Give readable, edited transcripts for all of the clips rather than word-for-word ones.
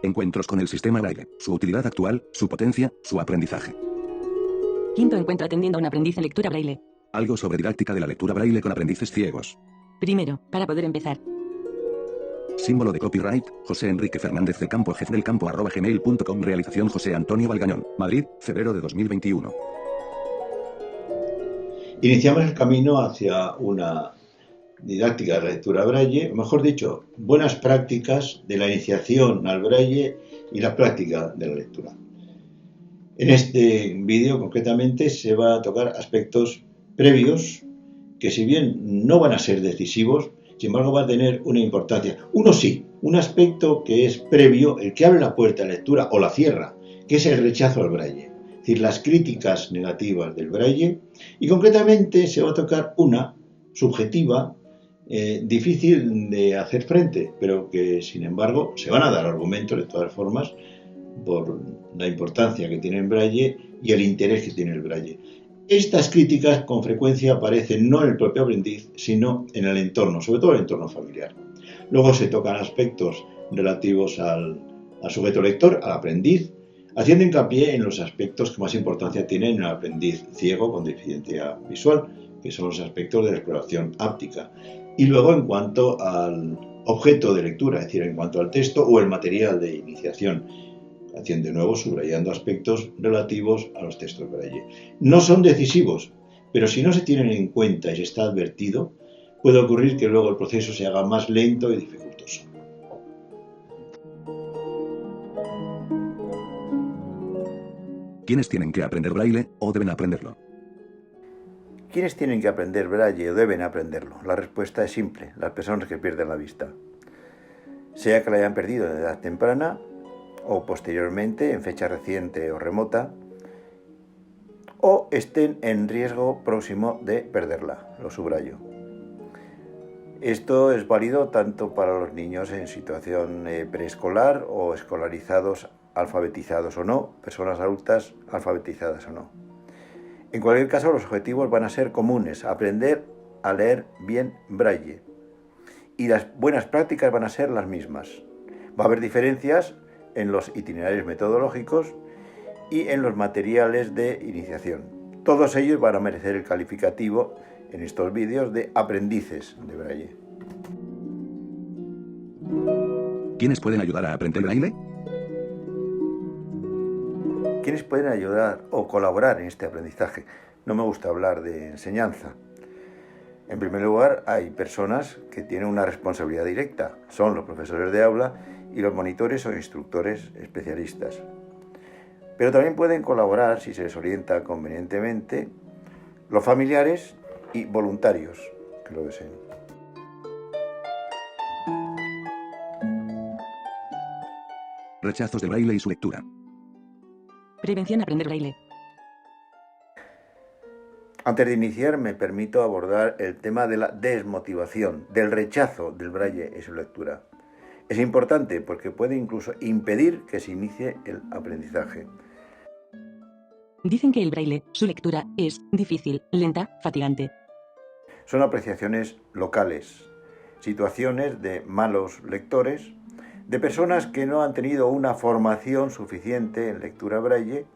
Encuentros con el sistema Braille, su utilidad actual, su potencia, su aprendizaje. Quinto encuentro atendiendo a un aprendiz en lectura Braille. Algo sobre didáctica de la lectura Braille con aprendices ciegos. Primero, para poder empezar. Símbolo de copyright, José Enrique Fernández del Campo, @gmail.com. Realización José Antonio Valgañón, Madrid, febrero de 2021. Iniciamos el camino hacia una didáctica de la lectura Braille, o mejor dicho, buenas prácticas de la iniciación al Braille y la práctica de la lectura. En este vídeo concretamente se va a tocar aspectos previos que, si bien no van a ser decisivos, sin embargo va a tener una importancia. Uno sí, un aspecto que es previo, el que abre la puerta a la lectura o la cierra, que es el rechazo al Braille, es decir, las críticas negativas del Braille, y concretamente se va a tocar una subjetiva, difícil de hacer frente, pero que sin embargo se van a dar argumentos de todas formas por la importancia que tiene el Braille y el interés que tiene el Braille. Estas críticas con frecuencia aparecen no en el propio aprendiz, sino en el entorno, sobre todo el entorno familiar. Luego se tocan aspectos relativos al sujeto lector, al aprendiz, haciendo hincapié en los aspectos que más importancia tienen en el aprendiz ciego con deficiencia visual, que son los aspectos de la exploración áptica. Y luego en cuanto al objeto de lectura, es decir, en cuanto al texto o el material de iniciación, haciendo de nuevo subrayando aspectos relativos a los textos Braille. No son decisivos, pero si no se tienen en cuenta y se está advertido, puede ocurrir que luego el proceso se haga más lento y dificultoso. ¿Quiénes tienen que aprender Braille o deben aprenderlo? ¿Quiénes tienen que aprender Braille o deben aprenderlo? La respuesta es simple: las personas que pierden la vista. Sea que la hayan perdido en edad temprana o posteriormente, en fecha reciente o remota, o estén en riesgo próximo de perderla, lo subrayo. Esto es válido tanto para los niños en situación preescolar o escolarizados, alfabetizados o no, personas adultas alfabetizadas o no. En cualquier caso, los objetivos van a ser comunes: aprender a leer bien Braille. Y las buenas prácticas van a ser las mismas. Va a haber diferencias en los itinerarios metodológicos y en los materiales de iniciación. Todos ellos van a merecer el calificativo en estos vídeos de aprendices de Braille. ¿Quiénes pueden ayudar a aprender Braille? ¿Quiénes pueden ayudar o colaborar en este aprendizaje? No me gusta hablar de enseñanza. En primer lugar, hay personas que tienen una responsabilidad directa. Son los profesores de aula y los monitores o instructores especialistas. Pero también pueden colaborar, si se les orienta convenientemente, los familiares y voluntarios que lo deseen. Rechazos de Braille y su lectura. Prevención aprender Braille. Antes de iniciar, me permito abordar el tema de la desmotivación, del rechazo del Braille y su lectura. Es importante porque puede incluso impedir que se inicie el aprendizaje. Dicen que el Braille, su lectura, es difícil, lenta, fatigante. Son apreciaciones locales, situaciones de malos lectores, de personas que no han tenido una formación suficiente en lectura Braille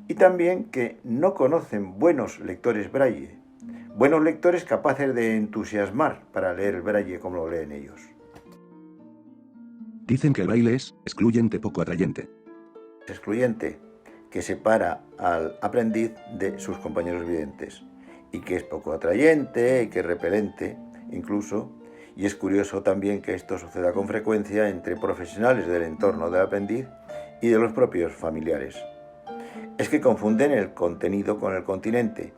y también que no conocen buenos lectores Braille, buenos lectores capaces de entusiasmar para leer el Braille como lo leen ellos. Dicen que el Braille es excluyente, poco atrayente. Es excluyente, que separa al aprendiz de sus compañeros videntes y que es poco atrayente y que es repelente incluso. Y es curioso también que esto suceda con frecuencia entre profesionales del entorno del aprendiz y de los propios familiares. Es que confunden el contenido con el continente.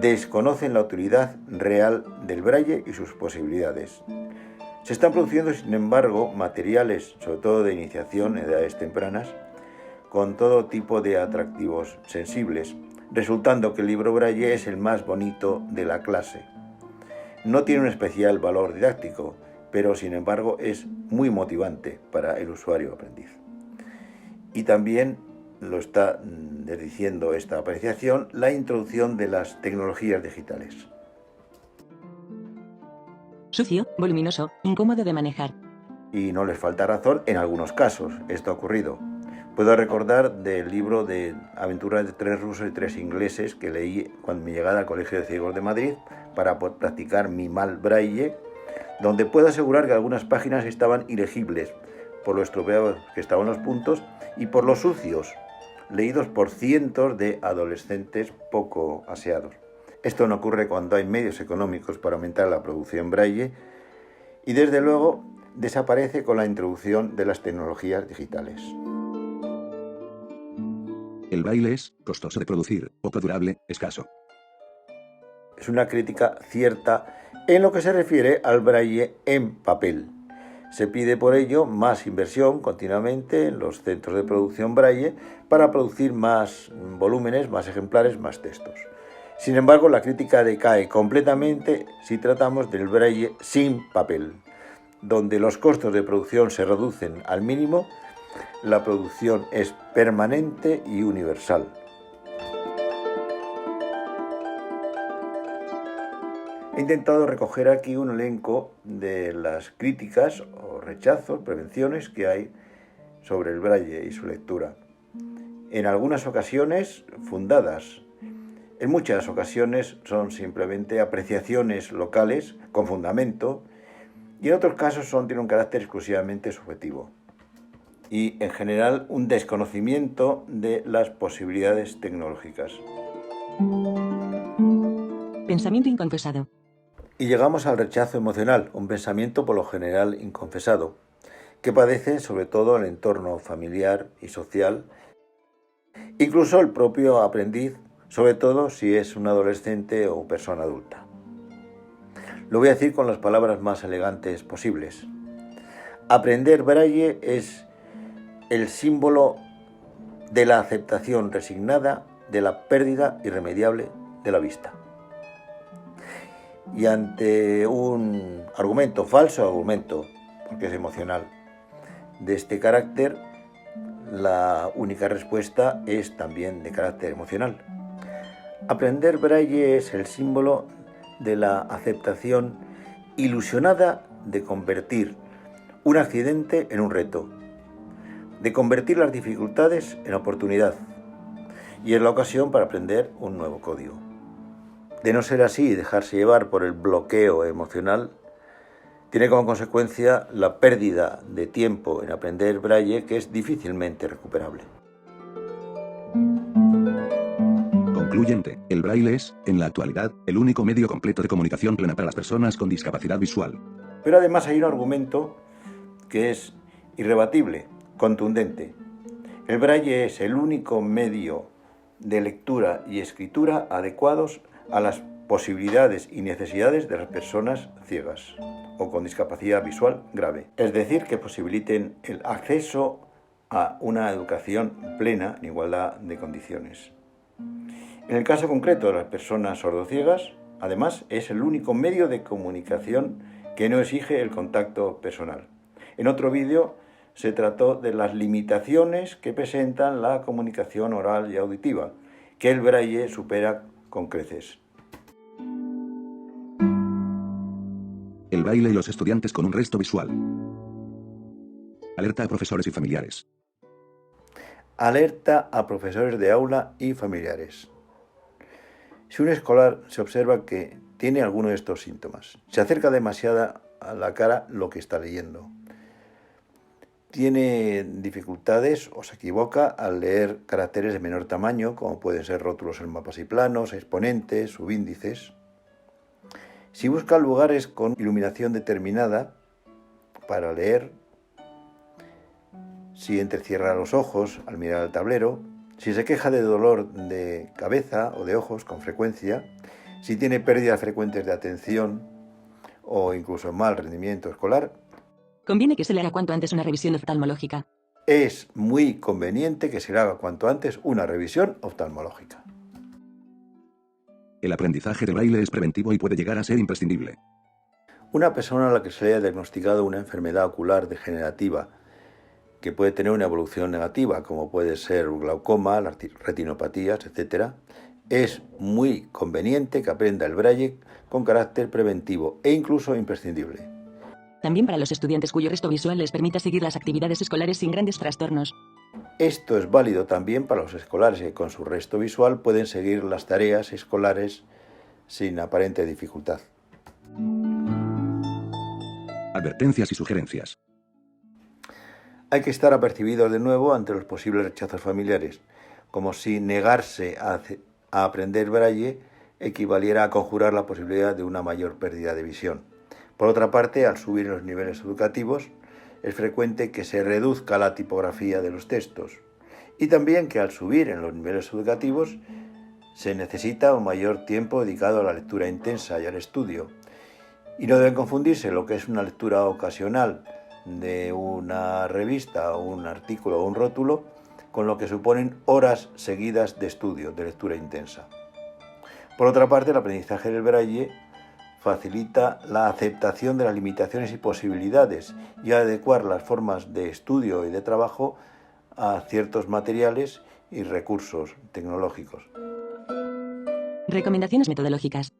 Desconocen la utilidad real del Braille y sus posibilidades. Se están produciendo, sin embargo, materiales, sobre todo de iniciación en edades tempranas, con todo tipo de atractivos sensibles, resultando que el libro Braille es el más bonito de la clase. No tiene un especial valor didáctico, pero sin embargo es muy motivante para el usuario aprendiz. Y también lo está diciendo esta apreciación, la introducción de las tecnologías digitales. Sucio, voluminoso, incómodo de manejar. Y no les falta razón en algunos casos. Esto ha ocurrido. Puedo recordar del libro de Aventuras de 3 rusos y 3 ingleses que leí cuando mi llegada al Colegio de Ciegos de Madrid para practicar mi mal braille, donde puedo asegurar que algunas páginas estaban ilegibles por lo estropeados que estaban los puntos y por los sucios, leídos por cientos de adolescentes poco aseados. Esto no ocurre cuando hay medios económicos para aumentar la producción braille y desde luego desaparece con la introducción de las tecnologías digitales. El braille es costoso de producir, poco durable, escaso. Es una crítica cierta en lo que se refiere al braille en papel. Se pide por ello más inversión continuamente en los centros de producción braille para producir más volúmenes, más ejemplares, más textos. Sin embargo, la crítica decae completamente si tratamos del braille sin papel, donde los costos de producción se reducen al mínimo. La producción es permanente y universal. He intentado recoger aquí un elenco de las críticas o rechazos, prevenciones que hay sobre el braille y su lectura. En algunas ocasiones fundadas, en muchas ocasiones son simplemente apreciaciones locales con fundamento y en otros casos tienen un carácter exclusivamente subjetivo. Y en general un desconocimiento de las posibilidades tecnológicas. Pensamiento inconfesado. Y llegamos al rechazo emocional, un pensamiento por lo general inconfesado, que padece sobre todo el entorno familiar y social, incluso el propio aprendiz, sobre todo si es un adolescente o persona adulta. Lo voy a decir con las palabras más elegantes posibles. Aprender braille es el símbolo de la aceptación resignada de la pérdida irremediable de la vista. Y ante un falso argumento, porque es emocional, de este carácter, la única respuesta es también de carácter emocional. Aprender braille es el símbolo de la aceptación ilusionada de convertir un accidente en un reto, de convertir las dificultades en oportunidad, y es la ocasión para aprender un nuevo código. De no ser así y dejarse llevar por el bloqueo emocional, tiene como consecuencia la pérdida de tiempo en aprender braille, que es difícilmente recuperable. Concluyente, el braille es, en la actualidad, el único medio completo de comunicación plena para las personas con discapacidad visual. Pero además hay un argumento que es irrebatible, contundente. El braille es el único medio de lectura y escritura adecuados a las posibilidades y necesidades de las personas ciegas o con discapacidad visual grave. Es decir, que posibiliten el acceso a una educación plena en igualdad de condiciones. En el caso concreto de las personas sordociegas, además, es el único medio de comunicación que no exige el contacto personal. En otro vídeo se trató de las limitaciones que presentan la comunicación oral y auditiva, que el braille supera con creces. El braille y los estudiantes con un resto visual. Alerta a profesores y familiares. Alerta a profesores de aula y familiares. Si un escolar se observa que tiene alguno de estos síntomas, se acerca demasiado a la cara lo que está leyendo, tiene dificultades o se equivoca al leer caracteres de menor tamaño, como pueden ser rótulos en mapas y planos, exponentes, subíndices. Si busca lugares con iluminación determinada para leer, si entrecierra los ojos al mirar el tablero, si se queja de dolor de cabeza o de ojos con frecuencia, si tiene pérdidas frecuentes de atención o incluso mal rendimiento escolar, Conviene que se le haga cuanto antes una revisión oftalmológica. es muy conveniente que se le haga cuanto antes una revisión oftalmológica. El aprendizaje de braille es preventivo y puede llegar a ser imprescindible. Una persona a la que se le haya diagnosticado una enfermedad ocular degenerativa que puede tener una evolución negativa, como puede ser glaucoma, las retinopatías, etc., es muy conveniente que aprenda el braille con carácter preventivo e incluso imprescindible. También para los estudiantes cuyo resto visual les permita seguir las actividades escolares sin grandes trastornos. Esto es válido también para los escolares que con su resto visual pueden seguir las tareas escolares sin aparente dificultad. Advertencias y sugerencias. Hay que estar apercibidos de nuevo ante los posibles rechazos familiares, como si negarse a aprender braille equivaliera a conjurar la posibilidad de una mayor pérdida de visión. Por otra parte, al subir en los niveles educativos, es frecuente que se reduzca la tipografía de los textos y también que al subir en los niveles educativos se necesita un mayor tiempo dedicado a la lectura intensa y al estudio. Y no deben confundirse lo que es una lectura ocasional de una revista o un artículo o un rótulo con lo que suponen horas seguidas de estudio, de lectura intensa. Por otra parte, el aprendizaje del braille facilita la aceptación de las limitaciones y posibilidades y adecuar las formas de estudio y de trabajo a ciertos materiales y recursos tecnológicos. Recomendaciones metodológicas.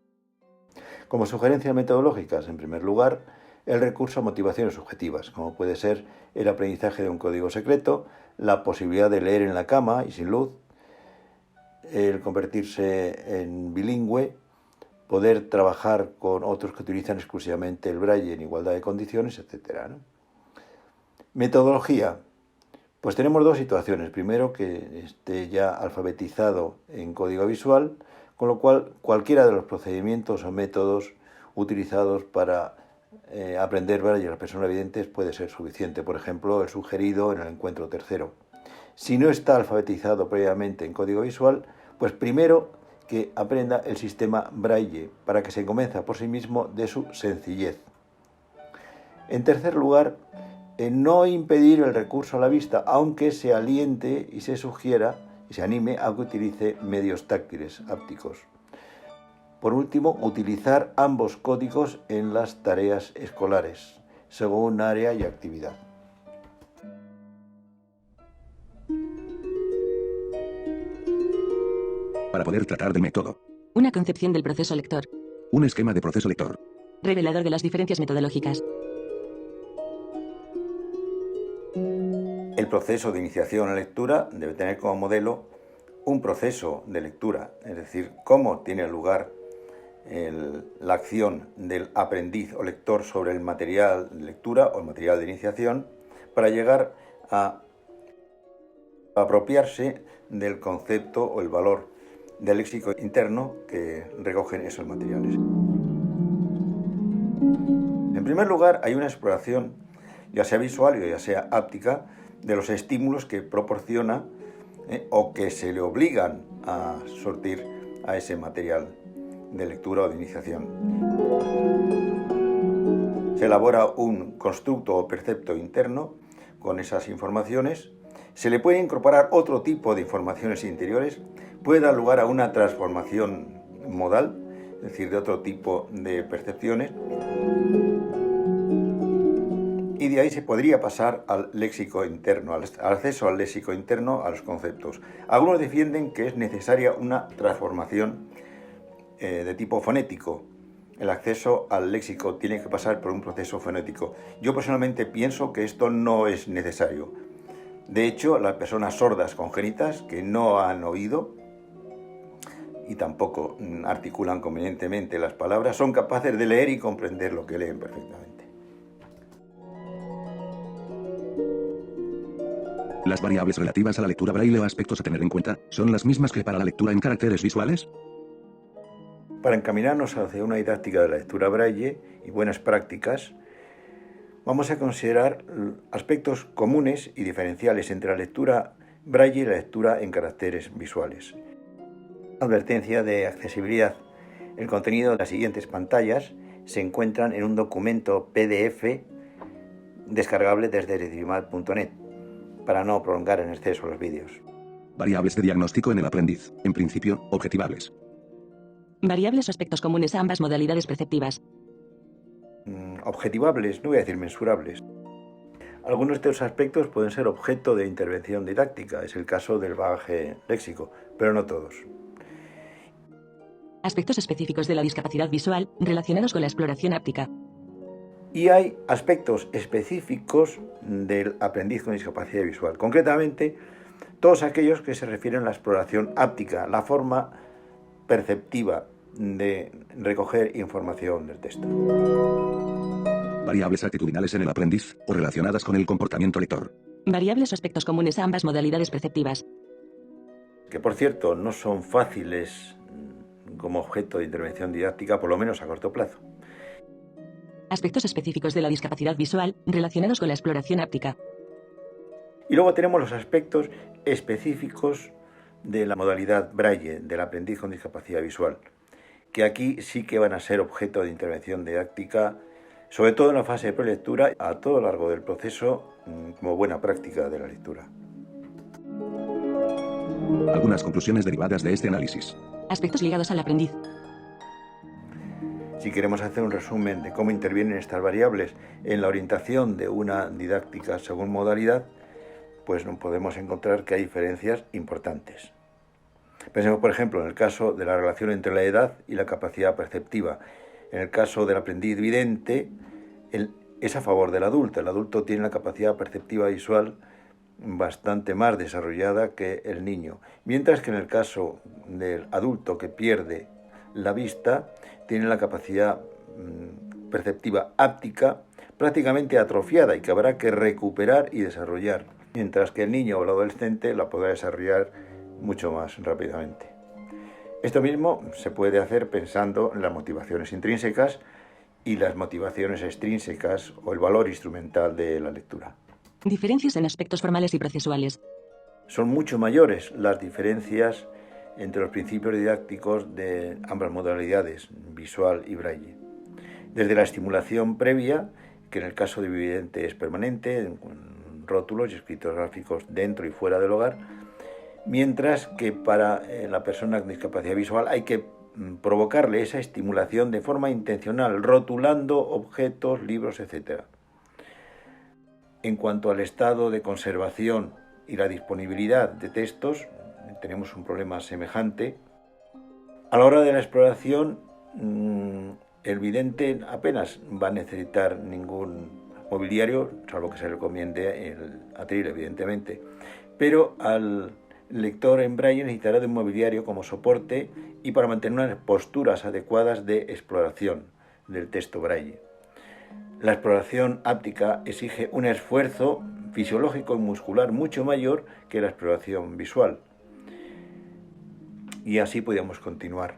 Como sugerencias metodológicas, en primer lugar, el recurso a motivaciones subjetivas, como puede ser el aprendizaje de un código secreto, la posibilidad de leer en la cama y sin luz, el convertirse en bilingüe, poder trabajar con otros que utilizan exclusivamente el braille en igualdad de condiciones, etc., ¿no? Metodología. Pues tenemos dos situaciones. Primero, que esté ya alfabetizado en código visual, con lo cual cualquiera de los procedimientos o métodos utilizados para aprender braille a las personas videntes puede ser suficiente. Por ejemplo, el sugerido en el encuentro tercero. Si no está alfabetizado previamente en código visual, pues primero que aprenda el sistema braille para que se convenza por sí mismo de su sencillez. En tercer lugar, no impedir el recurso a la vista, aunque se aliente y se sugiera y se anime a que utilice medios táctiles, ápticos. Por último, utilizar ambos códigos en las tareas escolares, según área y actividad. Para poder tratar del método. Una concepción del proceso lector. Un esquema de proceso lector. Revelador de las diferencias metodológicas. El proceso de iniciación a la lectura debe tener como modelo un proceso de lectura, es decir, cómo tiene lugar la acción del aprendiz o lector sobre el material de lectura o el material de iniciación para llegar a apropiarse del concepto o el valor del léxico interno que recogen esos materiales. En primer lugar, hay una exploración, ya sea visual o ya sea áptica, de los estímulos que proporciona o que se le obligan a sortir a ese material de lectura o de iniciación. Se elabora un constructo o percepto interno con esas informaciones. Se le puede incorporar otro tipo de informaciones interiores. Puede dar lugar a una transformación modal, es decir, de otro tipo de percepciones. Y de ahí se podría pasar al léxico interno, al acceso al léxico interno, a los conceptos. Algunos defienden que es necesaria una transformación de tipo fonético. El acceso al léxico tiene que pasar por un proceso fonético. Yo personalmente pienso que esto no es necesario. De hecho, las personas sordas congénitas que no han oído y tampoco articulan convenientemente las palabras son capaces de leer y comprender lo que leen perfectamente. Las variables relativas a la lectura braille o aspectos a tener en cuenta son las mismas que para la lectura en caracteres visuales. Para encaminarnos hacia una didáctica de la lectura braille y buenas prácticas, vamos a considerar aspectos comunes y diferenciales entre la lectura braille y la lectura en caracteres visuales. Advertencia de accesibilidad. El contenido de las siguientes pantallas se encuentran en un documento PDF descargable desde editimat.net para no prolongar en exceso los vídeos. Variables de diagnóstico en el aprendiz. En principio, objetivables. Variables o aspectos comunes a ambas modalidades perceptivas. Objetivables, no voy a decir mensurables. Algunos de los aspectos pueden ser objeto de intervención didáctica, es el caso del bagaje léxico, pero no todos. Aspectos específicos de la discapacidad visual relacionados con la exploración áptica. Y hay aspectos específicos del aprendiz con discapacidad visual, concretamente todos aquellos que se refieren a la exploración áptica, la forma perceptiva de recoger información del texto. Variables actitudinales en el aprendiz, o relacionadas con el comportamiento lector. Variables o aspectos comunes a ambas modalidades perceptivas. Que por cierto no son fáciles como objeto de intervención didáctica, por lo menos a corto plazo. Aspectos específicos de la discapacidad visual relacionados con la exploración áptica. Y luego tenemos los aspectos específicos de la modalidad Braille, del aprendiz con discapacidad visual, que aquí sí que van a ser objeto de intervención didáctica, sobre todo en la fase de prelectura, a todo lo largo del proceso, como buena práctica de la lectura. Algunas conclusiones derivadas de este análisis. Aspectos ligados al aprendiz. Si queremos hacer un resumen de cómo intervienen estas variables en la orientación de una didáctica según modalidad, pues no podemos encontrar que hay diferencias importantes. Pensemos, por ejemplo, en el caso de la relación entre la edad y la capacidad perceptiva. En el caso del aprendiz vidente, es a favor del adulto. El adulto tiene la capacidad perceptiva visual bastante más desarrollada que el niño. Mientras que en el caso del adulto que pierde la vista, tiene la capacidad perceptiva áptica prácticamente atrofiada y que habrá que recuperar y desarrollar. Mientras que el niño o el adolescente la podrá desarrollar mucho más rápidamente. Esto mismo se puede hacer pensando en las motivaciones intrínsecas y las motivaciones extrínsecas o el valor instrumental de la lectura. Diferencias en aspectos formales y procesuales. Son mucho mayores las diferencias entre los principios didácticos de ambas modalidades, visual y braille. Desde la estimulación previa, que en el caso de vidente es permanente, con rótulos y escritos gráficos dentro y fuera del hogar, mientras que para la persona con discapacidad visual hay que provocarle esa estimulación de forma intencional, rotulando objetos, libros, etc. En cuanto al estado de conservación y la disponibilidad de textos, tenemos un problema semejante. A la hora de la exploración, el vidente apenas va a necesitar ningún mobiliario, salvo que se recomiende el atril, evidentemente, pero al lector en braille necesitará de un mobiliario como soporte y para mantener unas posturas adecuadas de exploración del texto braille. La exploración áptica exige un esfuerzo fisiológico y muscular mucho mayor que la exploración visual. Y así podemos continuar.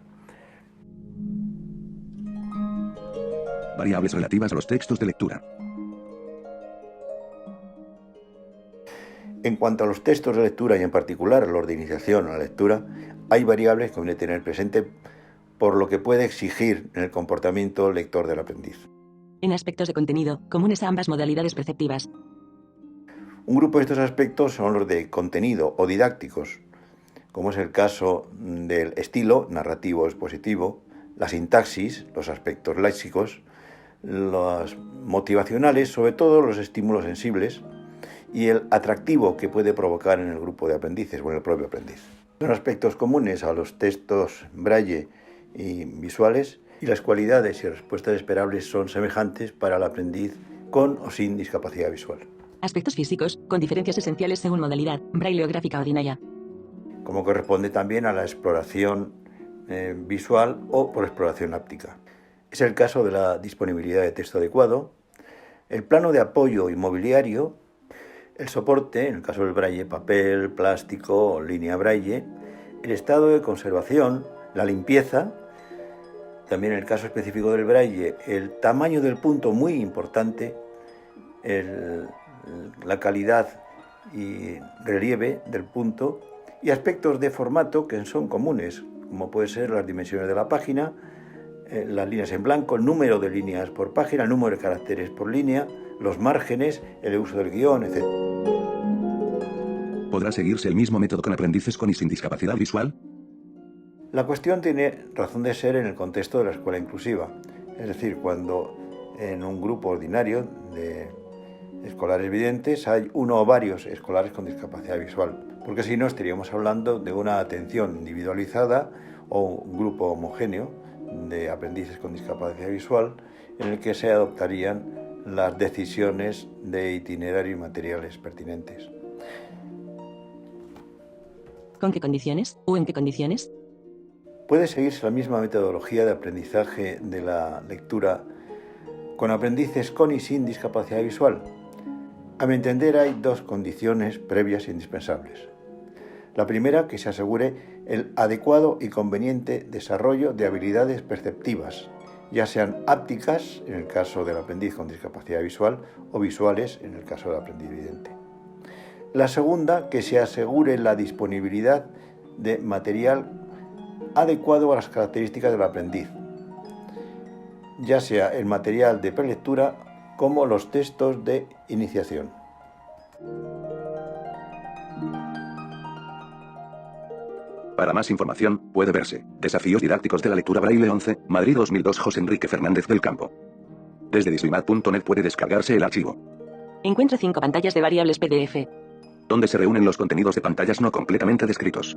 Variables relativas a los textos de lectura. En cuanto a los textos de lectura y en particular a los de iniciación a la lectura, hay variables que conviene tener presente por lo que puede exigir en el comportamiento lector del aprendiz. En aspectos de contenido, comunes a ambas modalidades perceptivas. Un grupo de estos aspectos son los de contenido o didácticos, como es el caso del estilo narrativo expositivo, la sintaxis, los aspectos léxicos, los motivacionales, sobre todo los estímulos sensibles, y el atractivo que puede provocar en el grupo de aprendices o en el propio aprendiz. Son aspectos comunes a los textos braille y visuales, y las cualidades y respuestas esperables son semejantes para el aprendiz con o sin discapacidad visual. Aspectos físicos, con diferencias esenciales según modalidad, braille o gráfica ordinaria. Como corresponde también a la exploración visual o por exploración áptica. Es el caso de la disponibilidad de texto adecuado, el plano de apoyo inmobiliario, el soporte, en el caso del braille, papel, plástico o línea braille, el estado de conservación, la limpieza, también en el caso específico del braille, el tamaño del punto muy importante, la calidad y relieve del punto y aspectos de formato que son comunes, como puede ser las dimensiones de la página, las líneas en blanco, el número de líneas por página, el número de caracteres por línea, los márgenes, el uso del guión, etc. ¿Podrá seguirse el mismo método con aprendices con y sin discapacidad visual? La cuestión tiene razón de ser en el contexto de la escuela inclusiva, es decir, cuando en un grupo ordinario de escolares videntes hay uno o varios escolares con discapacidad visual, porque si no estaríamos hablando de una atención individualizada o un grupo homogéneo de aprendices con discapacidad visual en el que se adoptarían las decisiones de itinerario y materiales pertinentes. ¿Con qué condiciones? ¿O en qué condiciones? Puede seguirse la misma metodología de aprendizaje de la lectura con aprendices con y sin discapacidad visual. A mi entender, hay dos condiciones previas e indispensables. La primera, que se asegure el adecuado y conveniente desarrollo de habilidades perceptivas, ya sean ápticas, en el caso del aprendiz con discapacidad visual, o visuales, en el caso del aprendiz vidente. La segunda, que se asegure la disponibilidad de material adecuado a las características del aprendiz, ya sea el material de prelectura como los textos de iniciación. Para más información, puede verse Desafíos didácticos de la lectura Braille 11, Madrid 2002, José Enrique Fernández del Campo. Desde dislimat.net puede descargarse el archivo, Encuentra 5 pantallas de variables PDF. donde se reúnen los contenidos de pantallas no completamente descritos.